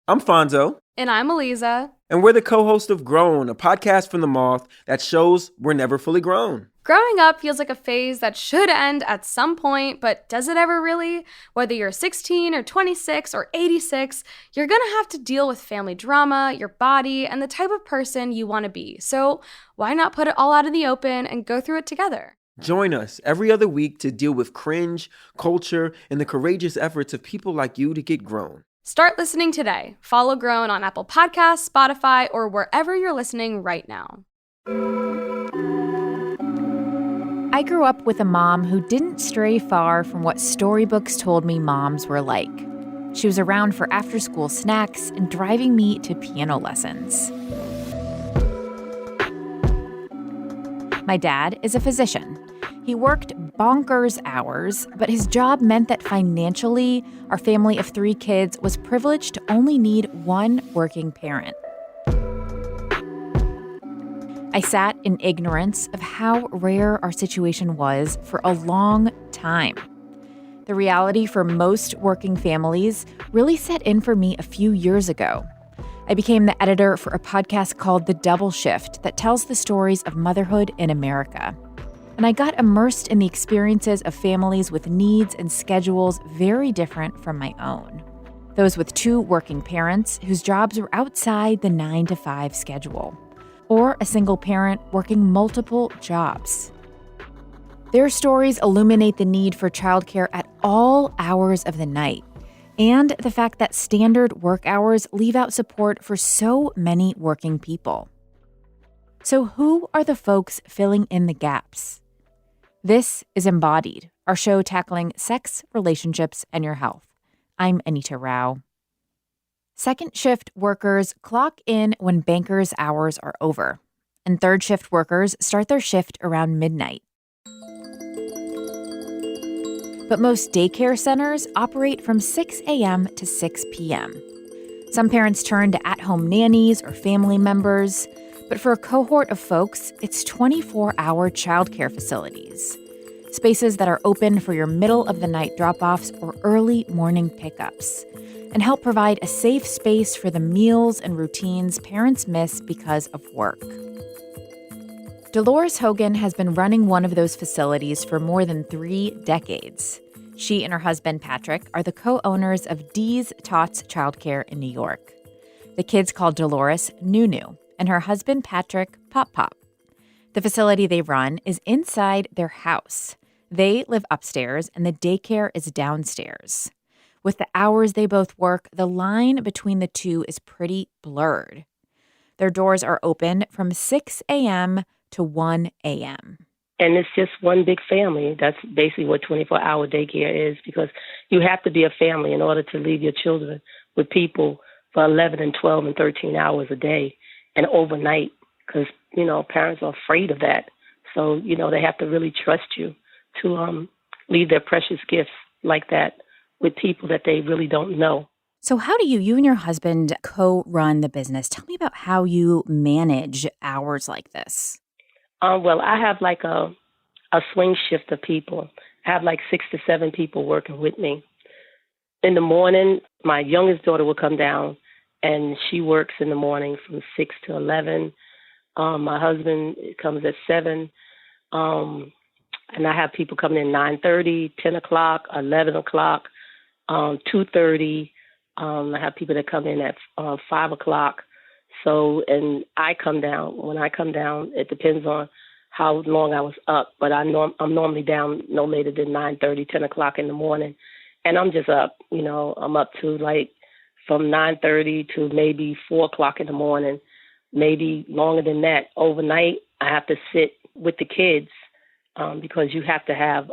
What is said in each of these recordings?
I'm Fonzo. And I'm Eliza. And we're the co-host of Grown, a podcast from the Moth that shows we're never fully grown. Growing up feels like a phase that should end at some point, but does it ever really? Whether you're 16 or 26 or 86, you're going to have to deal with family drama, your body, and the type of person you want to be. So why not put it all out in the open and go through it together? Join us every other week to deal with cringe, culture, and the courageous efforts of people like you to get grown. Start listening today. Follow Grown on Apple Podcasts, Spotify, or wherever you're listening right now. I grew up with a mom who didn't stray far from what storybooks told me moms were like. She was around for after-school snacks and driving me to piano lessons. My dad is a physician. He worked bonkers hours, but his job meant that financially, our family of 3 kids was privileged to only need one working parent. I sat in ignorance of how rare our situation was for a long time. The reality for most working families really set in for me a few years ago. I became the editor for a podcast called The Double Shift that tells the stories of motherhood in America. And I got immersed in the experiences of families with needs and schedules very different from my own. Those with 2 working parents whose jobs were outside the 9-to-5 schedule, or a single parent working multiple jobs. Their stories illuminate the need for childcare at all hours of the night, and the fact that standard work hours leave out support for so many working people. So who are the folks filling in the gaps? This is Embodied, our show tackling sex, relationships, and your health. I'm Anita Rao. Second shift workers clock in when bankers' hours are over, and third shift workers start their shift around midnight. But most daycare centers operate from 6 a.m. to 6 p.m. Some parents turn to at-home nannies or family members, but for a cohort of folks, it's 24-hour childcare facilities, spaces that are open for your middle-of-the-night drop-offs or early morning pickups, and help provide a safe space for the meals and routines parents miss because of work. Dolores Hogan has been running one of those facilities for more than 3 decades. She and her husband, Patrick, are the co-owners of Dee's Tots Childcare in New York. The kids call Dolores Nunu, and her husband, Patrick, Pop Pop. The facility they run is inside their house. They live upstairs, and the daycare is downstairs. With the hours they both work, the line between the two is pretty blurred. Their doors are open from 6 a.m. to 1 a.m. And it's just one big family. That's basically what 24-hour daycare is, because you have to be a family in order to leave your children with people for 11 and 12 and 13 hours a day and overnight, because, parents are afraid of that. So, they have to really trust you to leave their precious gifts like that with people that they really don't know. So how do you and your husband co-run the business? Tell me about how you manage hours like this. Well, I have like a swing shift of people. I have like 6 to 7 people working with me. In the morning, my youngest daughter will come down, and she works in the morning from 6 to 11. My husband comes at 7. And I have people coming in 9:30, 10 o'clock, 11 o'clock, 2:30. I have people that come in at 5 o'clock. So, and I come down. When I come down, it depends on how long I was up, but I'm normally down no later than 9:30, 10 o'clock in the morning. And I'm just up, I'm up to like from 9:30 to maybe 4 o'clock in the morning, maybe longer than that. Overnight, I have to sit with the kids because you have to have,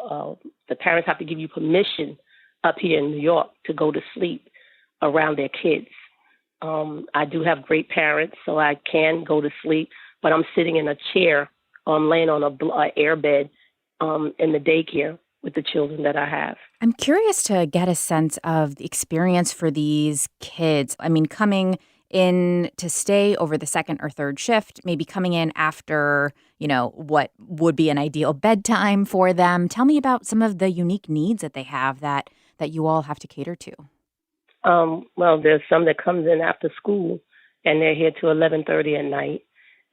the parents have to give you permission up here in New York to go to sleep around their kids. I do have great parents, so I can go to sleep, but I'm sitting in a chair, laying on a air bed in the daycare with the children that I have. I'm curious to get a sense of the experience for these kids. I mean, coming in to stay over the second or third shift, maybe coming in after, what would be an ideal bedtime for them. Tell me about some of the unique needs that they have that you all have to cater to. Well, there's some that comes in after school, and they're here to 11:30 at night,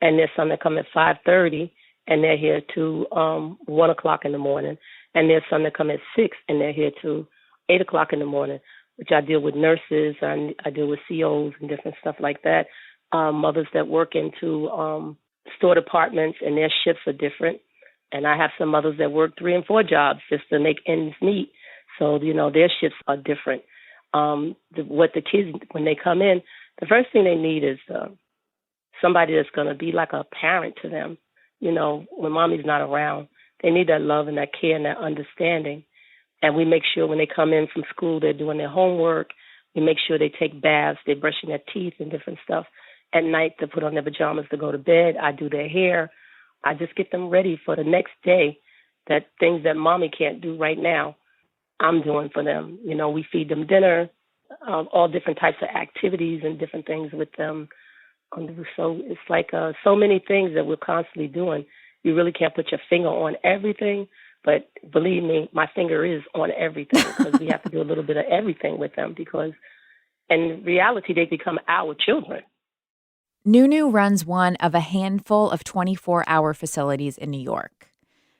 and there's some that come at 5:30, and they're here to 1 o'clock in the morning, and there's some that come at 6, and they're here to 8 o'clock in the morning. Which I deal with nurses, and I deal with COs and different stuff like that. Mothers that work into store departments, and their shifts are different. And I have some mothers that work 3 and 4 jobs just to make ends meet. So, their shifts are different. What the kids, when they come in, the first thing they need is somebody that's going to be like a parent to them. When mommy's not around, they need that love and that care and that understanding. And we make sure when they come in from school, they're doing their homework. We make sure they take baths, they're brushing their teeth and different stuff. At night, they put on their pajamas to go to bed. I do their hair. I just get them ready for the next day, that things that mommy can't do right now, I'm doing for them. We feed them dinner, all different types of activities and different things with them. So it's like so many things that we're constantly doing. You really can't put your finger on everything, but believe me, my finger is on everything because we have to do a little bit of everything with them because in reality, they become our children. Nunu runs one of a handful of 24-hour facilities in New York.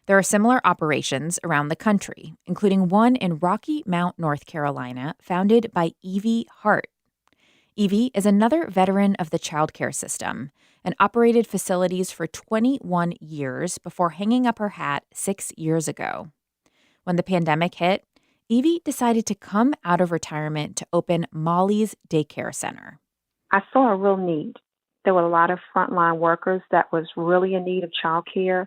There are similar operations around the country, including one in Rocky Mount, North Carolina, founded by Evie Hart. Evie is another veteran of the childcare system and operated facilities for 21 years before hanging up her hat 6 years ago. When the pandemic hit, Evie decided to come out of retirement to open Molly's Daycare Center. I saw a real need. There were a lot of frontline workers that was really in need of childcare.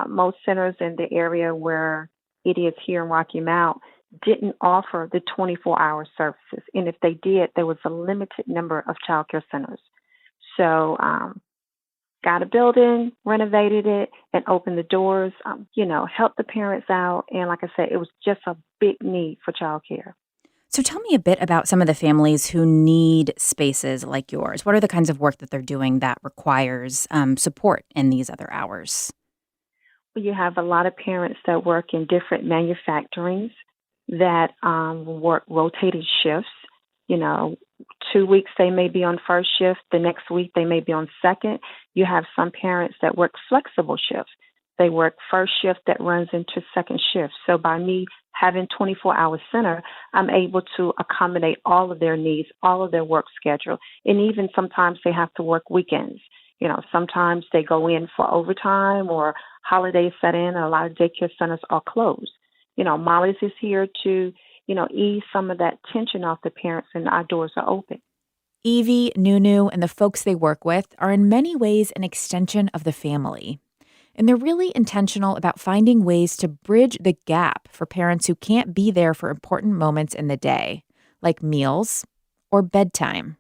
Most centers in the area where it is here in Rocky Mount didn't offer the 24-hour services. And if they did, there was a limited number of childcare centers. So got a building, renovated it, and opened the doors, helped the parents out. And like I said, it was just a big need for childcare. So tell me a bit about some of the families who need spaces like yours. What are the kinds of work that they're doing that requires support in these other hours? Well, you have a lot of parents that work in different manufacturings that work rotated shifts. 2 weeks they may be on first shift. The next week they may be on second. You have some parents that work flexible shifts. They work first shift that runs into second shift. So by me having 24-hour center, I'm able to accommodate all of their needs, all of their work schedule. And even sometimes they have to work weekends. Sometimes they go in for overtime or holidays set in, and a lot of daycare centers are closed. Molly's is here to, ease some of that tension off the parents, and our doors are open. Evie, Nunu, and the folks they work with are in many ways an extension of the family. And they're really intentional about finding ways to bridge the gap for parents who can't be there for important moments in the day, like meals or bedtime.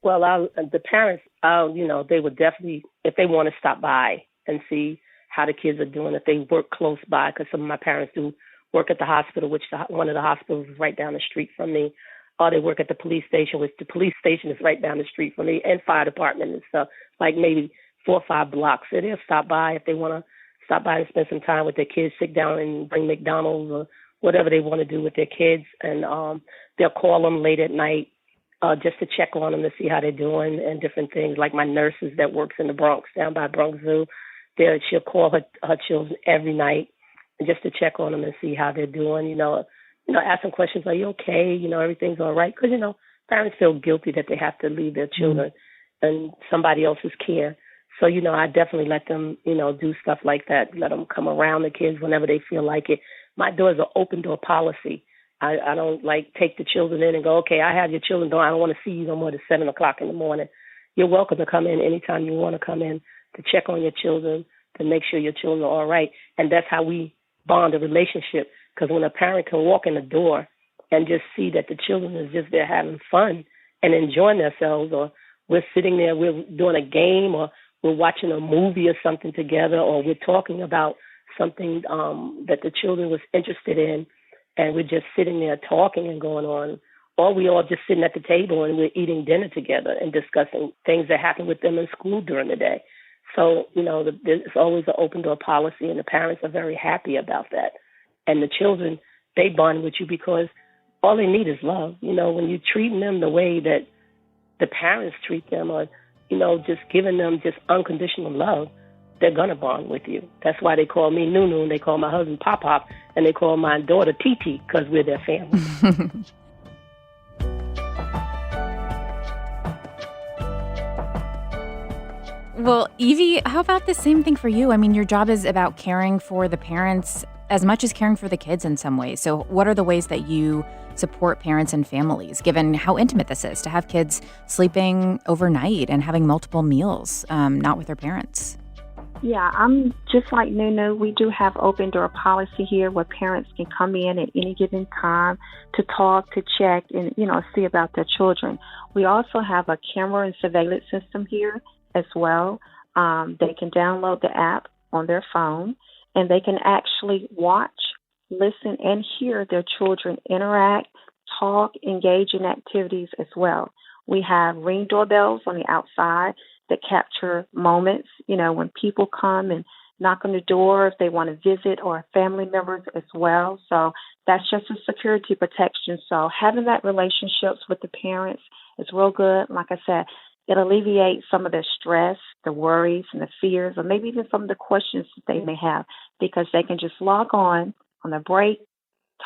Well, the parents, they would definitely, if they want to stop by and see how the kids are doing, if they work close by, because some of my parents do work at the hospital, which one of the hospitals is right down the street from me, or they work at the police station, which the police station is right down the street from me, and fire department and stuff, like maybe 4 or 5 blocks. So they'll stop by if they want to stop by and spend some time with their kids, sit down and bring McDonald's or whatever they want to do with their kids. And they'll call them late at night just to check on them to see how they're doing and different things. Like my nurses that works in the Bronx, down by Bronx Zoo, she'll call her children every night just to check on them and see how they're doing. Ask them questions, are you okay? Everything's all right? Because, parents feel guilty that they have to leave their children in somebody else's care. So, I definitely let them, do stuff like that, let them come around the kids whenever they feel like it. My doors are open door policy. I don't take the children in and go, okay, I have your children, I don't want to see you no more than 7 o'clock in the morning. You're welcome to come in anytime you want to come in to check on your children, to make sure your children are all right. And that's how we bond a relationship. Because when a parent can walk in the door and just see that the children is just there having fun and enjoying themselves, or we're sitting there, we're doing a game, or we're watching a movie or something together, or we're talking about something that the children was interested in, and we're just sitting there talking and going on, or we all just sitting at the table and we're eating dinner together and discussing things that happen with them in school during the day. So, it's always an open door policy, and the parents are very happy about that. And the children, they bond with you because all they need is love. When you treat them the way that the parents treat them, or, just giving them just unconditional love, they're going to bond with you. That's why they call me Nunu, and they call my husband Pop Pop, and they call my daughter Titi, because we're their family. Well, Evie, how about the same thing for you? I mean, your job is about caring for the parents as much as caring for the kids in some ways. So what are the ways that you support parents and families, given how intimate this is to have kids sleeping overnight and having multiple meals, not with their parents? Yeah, I'm just like Nunu. We do have open door policy here where parents can come in at any given time to talk, to check, and, see about their children. We also have a camera and surveillance system here as well. They can download the app on their phone, and they can actually watch, listen, and hear their children interact, talk, engage in activities as well. We have Ring doorbells on the outside that capture moments, when people come and knock on the door if they want to visit, or family members as well. So that's just a security protection. So having that relationships with the parents is real good. Like I said, it alleviates some of the stress, the worries, and the fears, or maybe even some of the questions that they may have, because they can just log on a break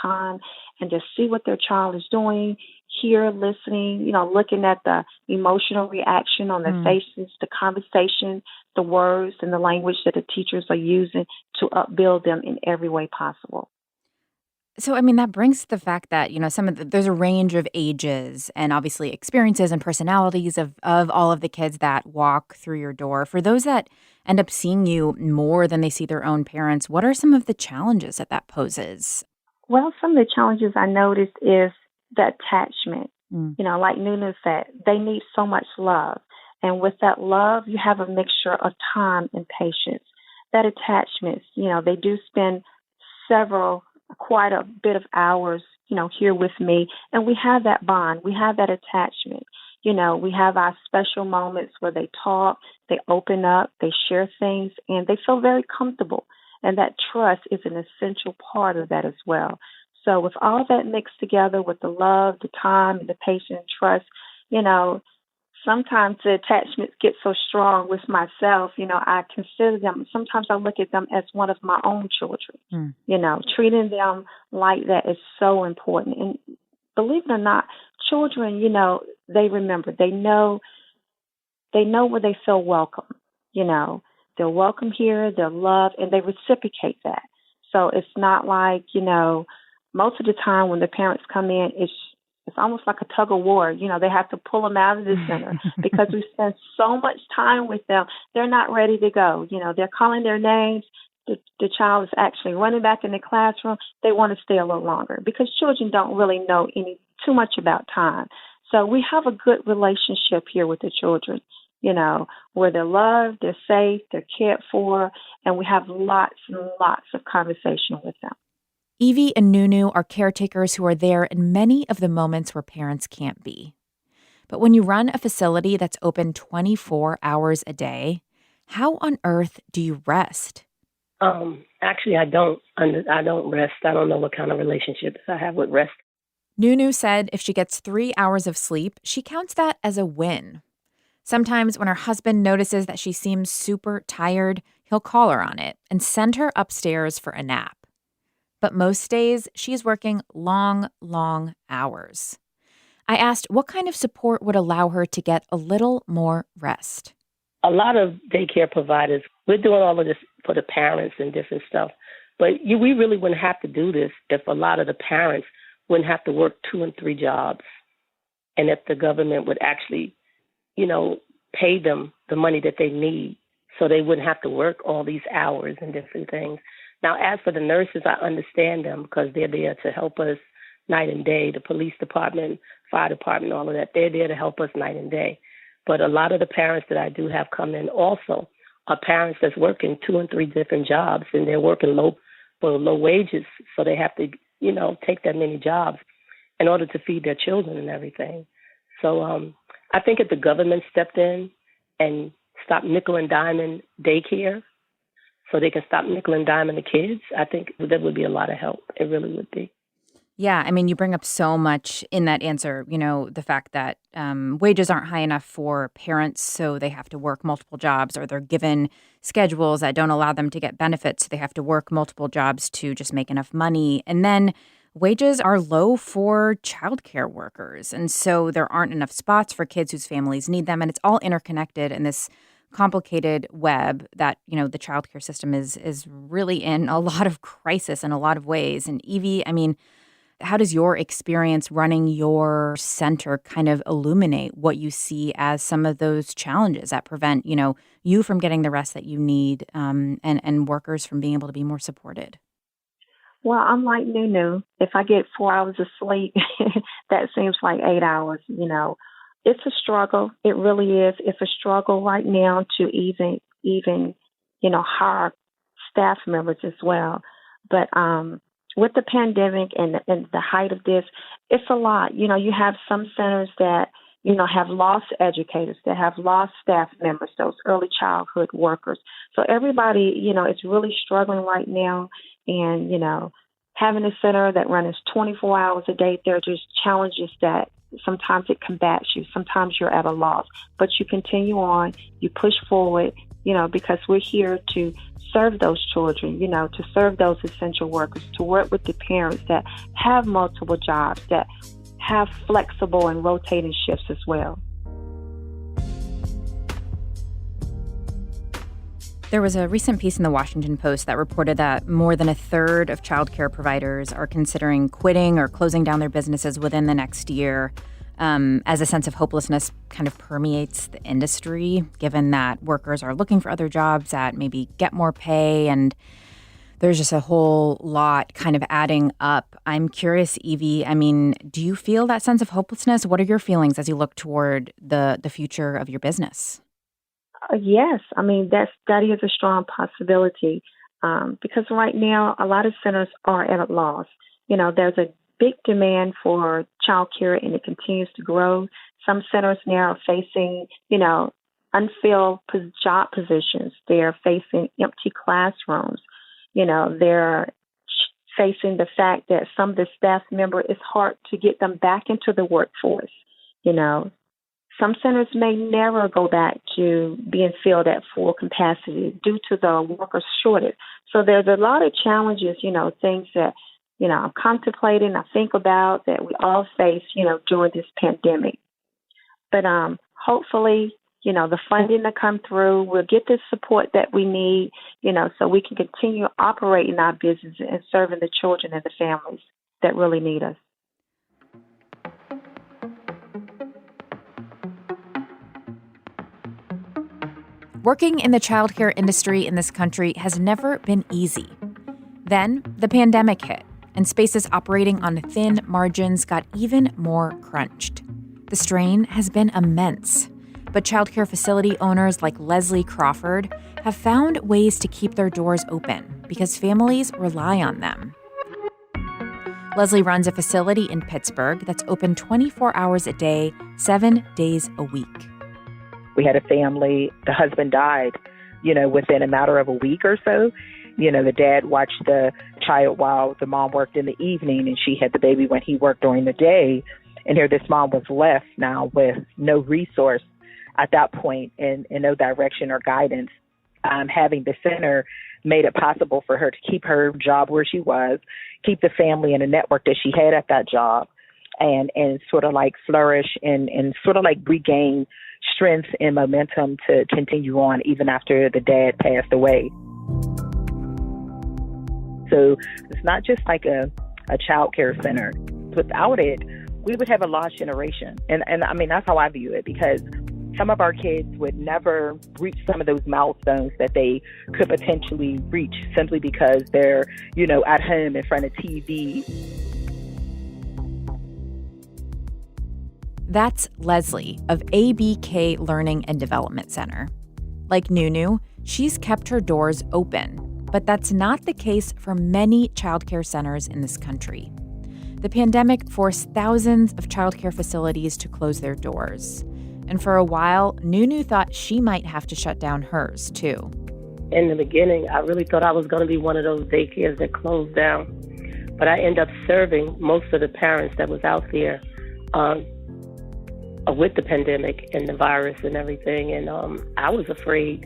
time and just see what their child is doing, hear, listening, looking at the emotional reaction on their faces, the conversation, the words, and the language that the teachers are using to upbuild them in every way possible. So, I mean, that brings the fact that, there's a range of ages and obviously experiences and personalities of all of the kids that walk through your door. For those that end up seeing you more than they see their own parents, what are some of the challenges that poses? Well, some of the challenges I noticed is the attachment. Like Nunu said, they need so much love. And with that love, you have a mixture of time and patience. That attachment, they do spend quite a bit of hours, here with me. And we have that bond. We have that attachment. We have our special moments where they talk, they open up, they share things, and they feel very comfortable. And that trust is an essential part of that as well. So with all that mixed together with the love, the time, and the patience and trust, sometimes the attachments get so strong with myself, I consider them, sometimes I look at them as one of my own children. Treating them like that is so important. And believe it or not, children, they remember, they know where they feel welcome, they're welcome here, they're loved, and they reciprocate that. So it's not like, most of the time when the parents come in, it's almost like a tug of war. They have to pull them out of the center because we spend so much time with them. They're not ready to go. They're calling their names. The child is actually running back in the classroom. They want to stay a little longer because children don't really know too much about time. So we have a good relationship here with the children, where they're loved, they're safe, they're cared for, and we have lots and lots of conversation with them. Evie and Nunu are caretakers who are there in many of the moments where parents can't be. But when you run a facility that's open 24 hours a day, how on earth do you rest? Actually, I don't rest. I don't know what kind of relationship I have with rest. Nunu said if she gets 3 hours of sleep, she counts that as a win. Sometimes when her husband notices that she seems super tired, he'll call her on it and send her upstairs for a nap. But most days, she's working long, long hours. I asked what kind of support would allow her to get a little more rest. A lot of daycare providers, we're doing all of this for the parents and different stuff. But we really wouldn't have to do this if a lot of the parents wouldn't have to work 2 and 3 jobs. And if the government would actually, pay them the money that they need so they wouldn't have to work all these hours and different things. Now, as for the nurses, I understand them because they're there to help us night and day. The police department, fire department, all of that, they're there to help us night and day. But a lot of the parents that I do have come in also are parents that's working 2 and 3 different jobs, and they're working low wages, so they have to, take that many jobs in order to feed their children and everything. So I think if the government stepped in and stopped nickel and diming daycare, so they can stop nickel and diming the kids, I think that would be a lot of help. It really would be. Yeah, I mean, you bring up so much in that answer, the fact that wages aren't high enough for parents, so they have to work multiple jobs, or they're given schedules that don't allow them to get benefits, so they have to work multiple jobs to just make enough money. And then wages are low for childcare workers, and so there aren't enough spots for kids whose families need them, and it's all interconnected in this complicated web that, the childcare system is really in a lot of crisis in a lot of ways. And Evie, I mean, how does your experience running your center kind of illuminate what you see as some of those challenges that prevent, you from getting the rest that you need, and workers from being able to be more supported? Well, I'm like Nunu. If I get 4 hours of sleep, that seems like 8 hours. It's a struggle. It really is. It's a struggle right now to even hire staff members as well. But with the pandemic and the height of this, it's a lot. You have some centers that, have lost educators, that have lost staff members, those early childhood workers. So everybody, is really struggling right now. And, having a center that runs 24 hours a day, there are just challenges that sometimes it combats you. Sometimes you're at a loss, but you continue on, you push forward, because we're here to serve those children, to serve those essential workers, to work with the parents that have multiple jobs, that have flexible and rotating shifts as well. There was a recent piece in the Washington Post that reported that more than a third of childcare providers are considering quitting or closing down their businesses within the next year, as a sense of hopelessness kind of permeates the industry, given that workers are looking for other jobs that maybe get more pay, and there's just a whole lot kind of adding up. I'm curious, Evie, I mean, do you feel that sense of hopelessness? What are your feelings as you look toward the future of your business? Yes, I mean, that is a strong possibility, because right now a lot of centers are at a loss. There's a big demand for childcare, and it continues to grow. Some centers now are facing, unfilled job positions. They're facing empty classrooms. They're facing the fact that some of the staff members, it's hard to get them back into the workforce. Some centers may never go back to being filled at full capacity due to the worker shortage. So there's a lot of challenges, things that, I'm contemplating, I think about, that we all face, during this pandemic. But hopefully, the funding to come through, we'll get the support that we need, so we can continue operating our business and serving the children and the families that really need us. Working in the childcare industry in this country has never been easy. Then the pandemic hit, and spaces operating on thin margins got even more crunched. The strain has been immense, but childcare facility owners like Leslie Crawford have found ways to keep their doors open because families rely on them. Leslie runs a facility in Pittsburgh that's open 24 hours a day, 7 days a week. We had a family, the husband died, within a matter of a week or so. The dad watched the child while the mom worked in the evening, and she had the baby when he worked during the day. And here this mom was left now with no resource at that point and no direction or guidance. Having the center made it possible for her to keep her job where she was, keep the family and the network that she had at that job, and sort of like flourish and sort of like regain strength and momentum to continue on even after the dad passed away. So it's not just like a child care center. Without it, we would have a lost generation. And I mean, that's how I view it, because some of our kids would never reach some of those milestones that they could potentially reach simply because they're, at home in front of TV. That's Leslie of ABK Learning and Development Center. Like Nunu, she's kept her doors open, but that's not the case for many childcare centers in this country. The pandemic forced thousands of childcare facilities to close their doors. And for a while, Nunu thought she might have to shut down hers, too. In the beginning, I really thought I was going to be one of those daycares that closed down. But I end up serving most of the parents that was out there with the pandemic and the virus and everything. And I was afraid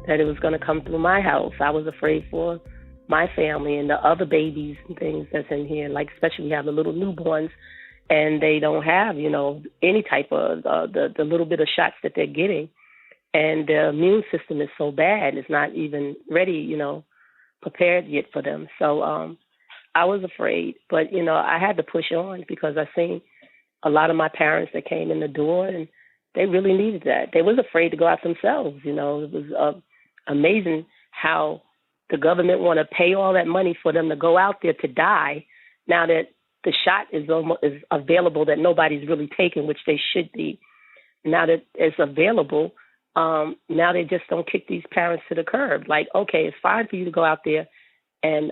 that it was going to come through my house. I was afraid for my family and the other babies and things that's in here. Like, especially we have the little newborns, and they don't have, any type of the little bit of shots that they're getting. And the immune system is so bad, it's not even ready, prepared yet for them. So I was afraid, but, I had to push on because I seen a lot of my parents that came in the door, and they really needed that. They was afraid to go out themselves. It was amazing how the government want to pay all that money for them to go out there to die now that the shot is available that nobody's really taking, which they should be. Now that it's available, now they just don't kick these parents to the curb. Like, okay, it's fine for you to go out there and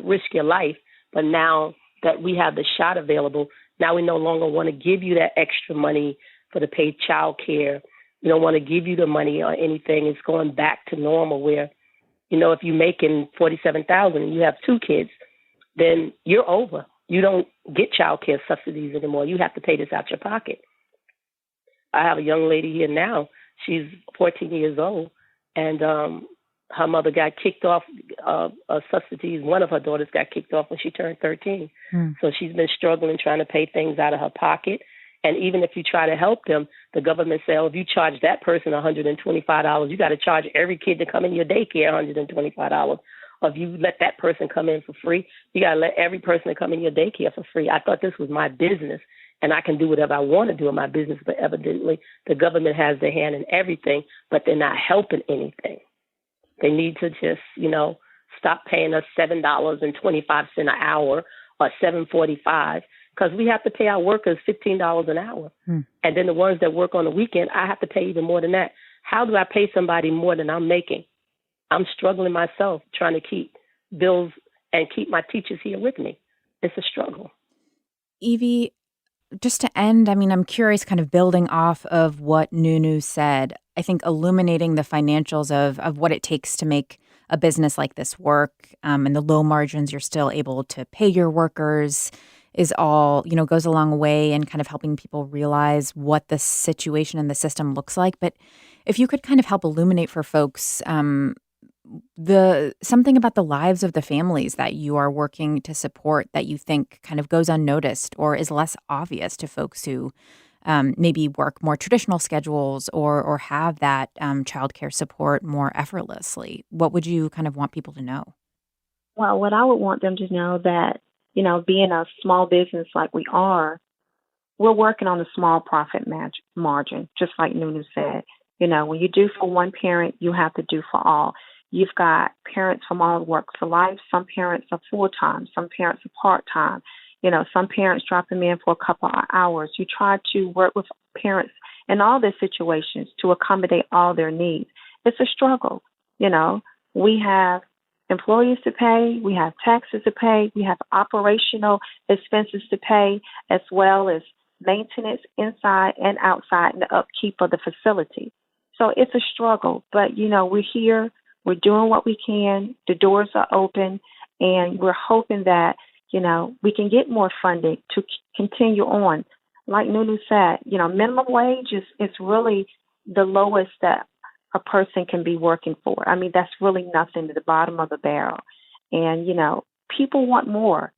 risk your life, but now that we have the shot available, now we no longer want to give you that extra money for the paid child care. We don't want to give you the money or anything. It's going back to normal where, if you're making $47,000 and you have 2 kids, then you're over. You don't get child care subsidies anymore. You have to pay this out your pocket. I have a young lady here now. She's 14 years old, and her mother got kicked off subsidies. One of her daughters got kicked off when she turned 13. So she's been struggling trying to pay things out of her pocket. And even if you try to help them, the government says, if you charge that person $125, you got to charge every kid to come in your daycare $125. Or if you let that person come in for free, you got to let every person that come in your daycare for free. I thought this was my business, and I can do whatever I want to do in my business, but evidently the government has their hand in everything, but they're not helping anything. They need to just, stop paying us $7.25 an hour or $7.45, because we have to pay our workers $15 an hour. And then the ones that work on the weekend, I have to pay even more than that. How do I pay somebody more than I'm making? I'm struggling myself trying to keep bills and keep my teachers here with me. It's a struggle. Evie, just to end, I'm curious, kind of building off of what Nunu said, I think illuminating the financials of what it takes to make a business like this work, and the low margins you're still able to pay your workers is all, goes a long way in kind of helping people realize what the situation in the system looks like. But if you could kind of help illuminate for folks something about the lives of the families that you are working to support that you think kind of goes unnoticed or is less obvious to folks who maybe work more traditional schedules or have that childcare support more effortlessly, what would you kind of want people to know? Well, what I would want them to know that, being a small business like we are, we're working on a small profit margin, just like Nunu said. When you do for one parent, you have to do for all. You've got parents from all walks of life. Some parents are full-time. Some parents are part-time. Some parents drop them in for a couple of hours. You try to work with parents in all their situations to accommodate all their needs. It's a struggle. We have employees to pay. We have taxes to pay. We have operational expenses to pay, as well as maintenance inside and outside and the upkeep of the facility. So it's a struggle. But, we're here. We're doing what we can. The doors are open, and we're hoping that, we can get more funding to continue on. Like Nunu said, minimum wage is really the lowest that a person can be working for. That's really nothing to the bottom of the barrel. And, people want more.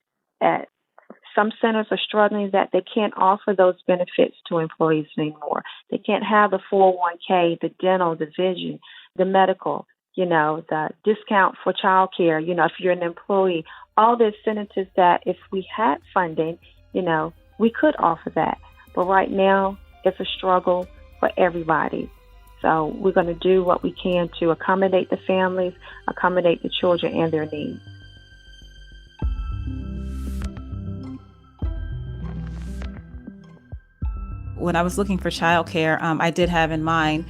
Some centers are struggling that they can't offer those benefits to employees anymore. They can't have the 401k, the dental, the vision, the medical, the discount for childcare, if you're an employee, all the incentives that if we had funding, we could offer that. But right now, it's a struggle for everybody. So we're going to do what we can to accommodate the families, accommodate the children and their needs. When I was looking for childcare, I did have in mind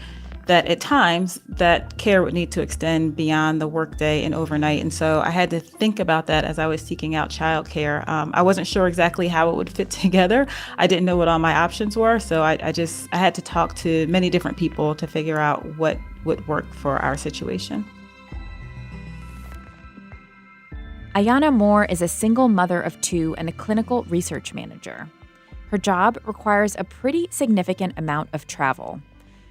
that at times that care would need to extend beyond the workday and overnight. And so I had to think about that as I was seeking out childcare. I wasn't sure exactly how it would fit together. I didn't know what all my options were. So I had to talk to many different people to figure out what would work for our situation. Ayana Moore is a single mother of 2 and a clinical research manager. Her job requires a pretty significant amount of travel.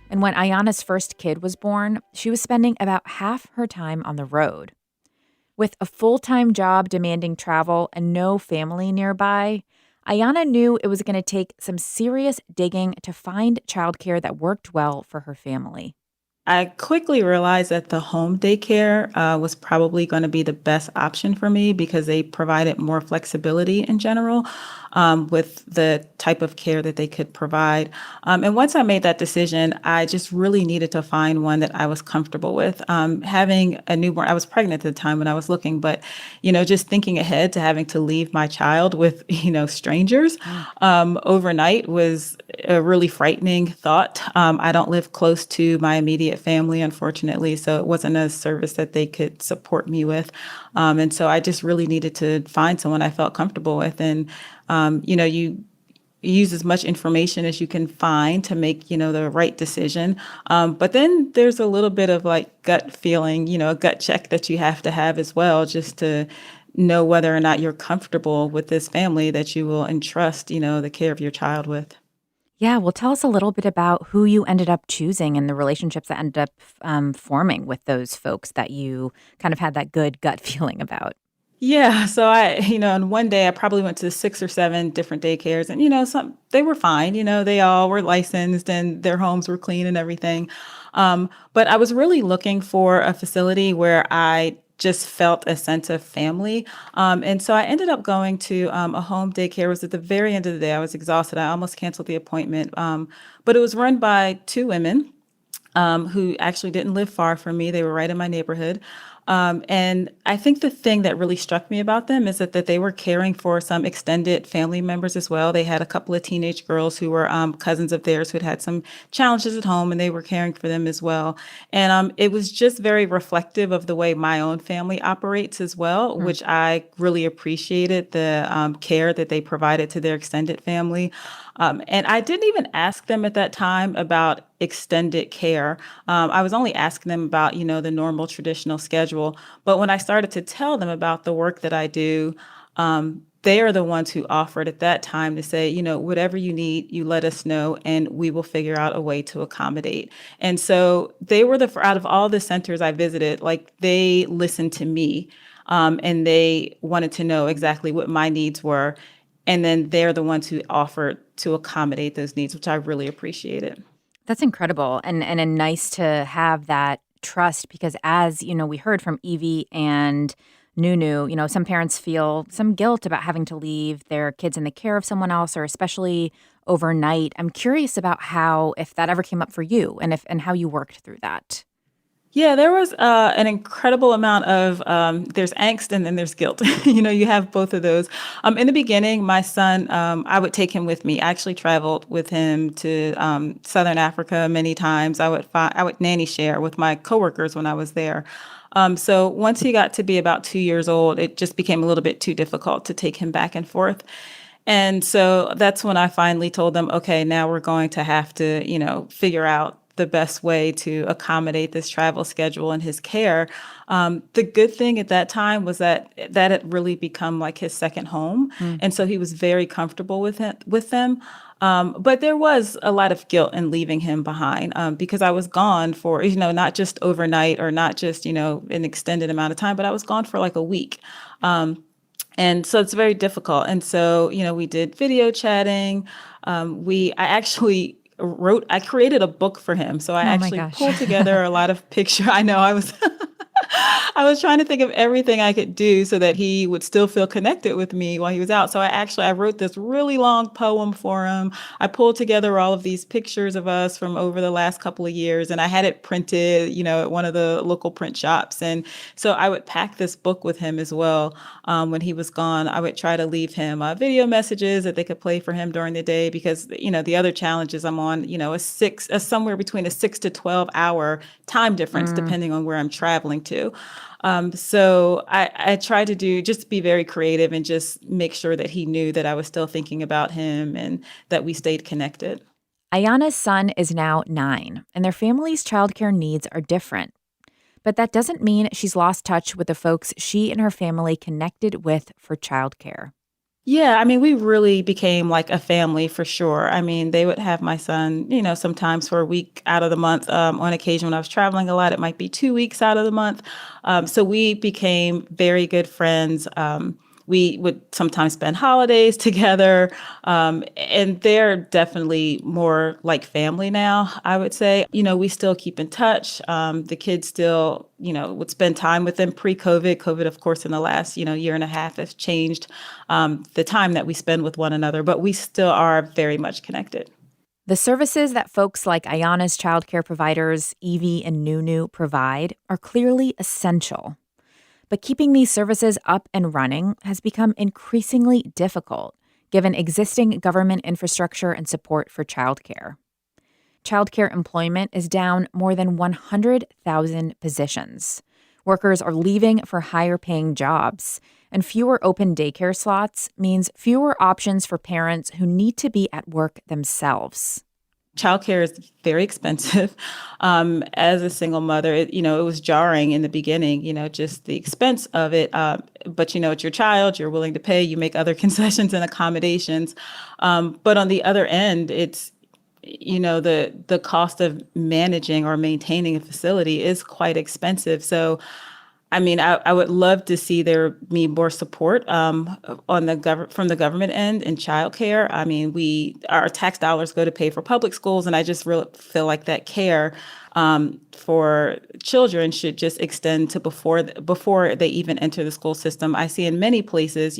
And when Ayana's first kid was born, she was spending about half her time on the road. With a full-time job demanding travel and no family nearby, Ayana knew it was going to take some serious digging to find childcare that worked well for her family. I quickly realized that the home daycare was probably going to be the best option for me because they provided more flexibility in general with the type of care that they could provide. And once I made that decision, I just really needed to find one that I was comfortable with. Having a newborn, I was pregnant at the time when I was looking, but, just thinking ahead to having to leave my child with, strangers overnight was a really frightening thought. I don't live close to my immediate family, unfortunately, so it wasn't a service that they could support me with. And so I just really needed to find someone I felt comfortable with. And, you use as much information as you can find to make, the right decision. But then there's a little bit of like gut feeling, a gut check that you have to have as well, just to know whether or not you're comfortable with this family that you will entrust, the care of your child with. Yeah, well, tell us a little bit about who you ended up choosing and the relationships that ended up forming with those folks that you kind of had that good gut feeling about. Yeah, so and one day I probably went to 6 or 7 different daycares, and they were fine. They all were licensed and their homes were clean and everything. But I was really looking for a facility where I just felt a sense of family. And so I ended up going to a home daycare. It was at the very end of the day. I was exhausted. I almost canceled the appointment. But it was run by 2 women who actually didn't live far from me. They were right in my neighborhood. And I think the thing that really struck me about them is that they were caring for some extended family members as well. They had a couple of teenage girls who were cousins of theirs who had some challenges at home, and they were caring for them as well. And it was just very reflective of the way my own family operates as well, which I really appreciated the care that they provided to their extended family. And I didn't even ask them at that time about extended care. I was only asking them about, the normal traditional schedule. But when I started to tell them about the work that I do, they are the ones who offered at that time to say, whatever you need, you let us know, and we will figure out a way to accommodate. And so they were out of all the centers I visited, like they listened to me, and they wanted to know exactly what my needs were. And then they're the ones who offered to accommodate those needs, which I really appreciated. That's incredible and nice to have that trust because as, we heard from Evie and Nunu, some parents feel some guilt about having to leave their kids in the care of someone else or especially overnight. I'm curious about if that ever came up for you and how you worked through that. Yeah, there was an incredible amount of there's angst and then there's guilt. You have both of those. In the beginning, my son, I would take him with me. I actually traveled with him to Southern Africa many times. I would nanny share with my coworkers when I was there. So once he got to be about 2 years old, it just became a little bit too difficult to take him back and forth. And so that's when I finally told them, okay, now we're going to have to, figure out the best way to accommodate this travel schedule and his care. The good thing at that time was that had really become like his second home. And so he was very comfortable with them. But there was a lot of guilt in leaving him behind because I was gone for, not just overnight or not just, an extended amount of time, but I was gone for like a week. And so it's very difficult. And so, we did video chatting. I created a book for him. So I actually pulled together a lot of pictures. I know I was trying to think of everything I could do so that he would still feel connected with me while he was out. So I wrote this really long poem for him. I pulled together all of these pictures of us from over the last couple of years, and I had it printed, at one of the local print shops. And so I would pack this book with him as well. When he was gone, I would try to leave him video messages that they could play for him during the day because, the other challenge is I'm on, somewhere between a 6 to 12 hour time difference, depending on where I'm traveling to. So I tried to just be very creative and just make sure that he knew that I was still thinking about him and that we stayed connected. Ayana's son is now 9, and their family's childcare needs are different. But that doesn't mean she's lost touch with the folks she and her family connected with for childcare. Yeah, I mean, we really became like a family for sure. I mean, they would have my son, sometimes for a week out of the month. On occasion, when I was traveling a lot, it might be 2 weeks out of the month. So we became very good friends. We would sometimes spend holidays together. And they're definitely more like family now, I would say. We still keep in touch. The kids still, would spend time with them pre-COVID. COVID, of course, in the last, year and a half has changed the time that we spend with one another, but we still are very much connected. The services that folks like Ayana's childcare providers, Evie and Nunu, provide are clearly essential. But keeping these services up and running has become increasingly difficult, given existing government infrastructure and support for childcare. Childcare employment is down more than 100,000 positions. Workers are leaving for higher-paying jobs, and fewer open daycare slots means fewer options for parents who need to be at work themselves. Childcare is very expensive. As a single mother, it was jarring in the beginning, just the expense of it. But, it's your child, you're willing to pay, you make other concessions and accommodations. But on the other end, it's, the cost of managing or maintaining a facility is quite expensive. So, I mean, I would love to see there be more support from the government end in childcare. I mean, our tax dollars go to pay for public schools, and I just really feel like that care for children should just extend to before they even enter the school system. I see in many places,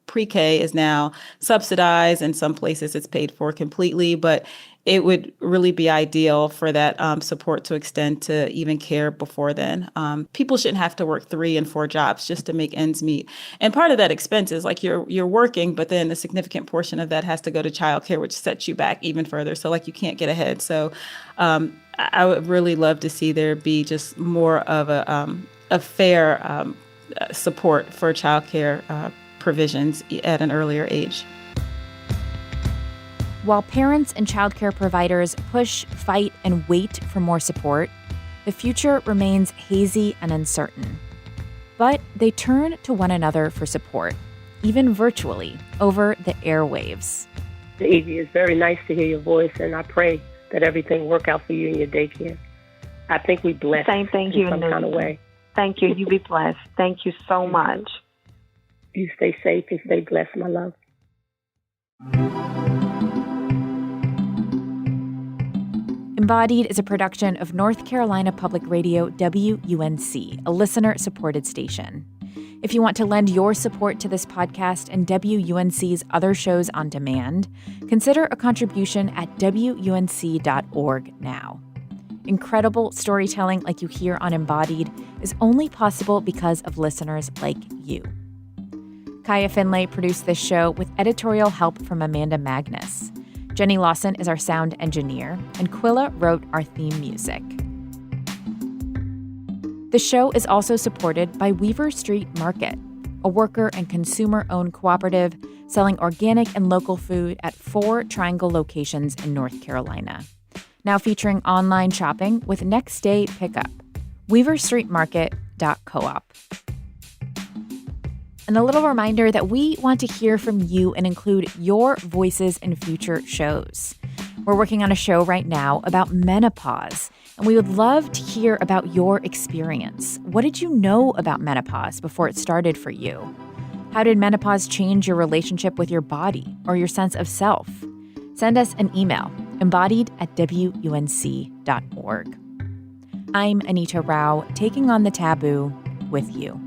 pre-K is now subsidized. In some places, it's paid for completely, but it would really be ideal for that support to extend to even care before then. People shouldn't have to work 3 and 4 jobs just to make ends meet. And part of that expense is like you're working, but then a significant portion of that has to go to childcare, which sets you back even further. So like you can't get ahead. So I would really love to see there be just more of a fair support for childcare provisions at an earlier age. While parents and childcare providers push, fight, and wait for more support, the future remains hazy and uncertain. But they turn to one another for support, even virtually, over the airwaves. Evie, it's very nice to hear your voice, and I pray that everything work out for you in your daycare. I think we blessed Same thing here, in some kind of way. Thank you. You be blessed. Thank you so much. You stay safe and stay blessed, my love. Embodied is a production of North Carolina Public Radio WUNC, a listener-supported station. If you want to lend your support to this podcast and WUNC's other shows on demand, consider a contribution at WUNC.org now. Incredible storytelling like you hear on Embodied is only possible because of listeners like you. Kaya Finlay produced this show with editorial help from Amanda Magnus. Jenny Lawson is our sound engineer, and Quilla wrote our theme music. The show is also supported by Weaver Street Market, a worker and consumer-owned cooperative selling organic and local food at 4 Triangle locations in North Carolina. Now featuring online shopping with next-day pickup. weaverstreetmarket.coop. And a little reminder that we want to hear from you and include your voices in future shows. We're working on a show right now about menopause, and we would love to hear about your experience. What did you know about menopause before it started for you? How did menopause change your relationship with your body or your sense of self? Send us an email, embodied@wunc.org. I'm Anita Rao, taking on the taboo with you.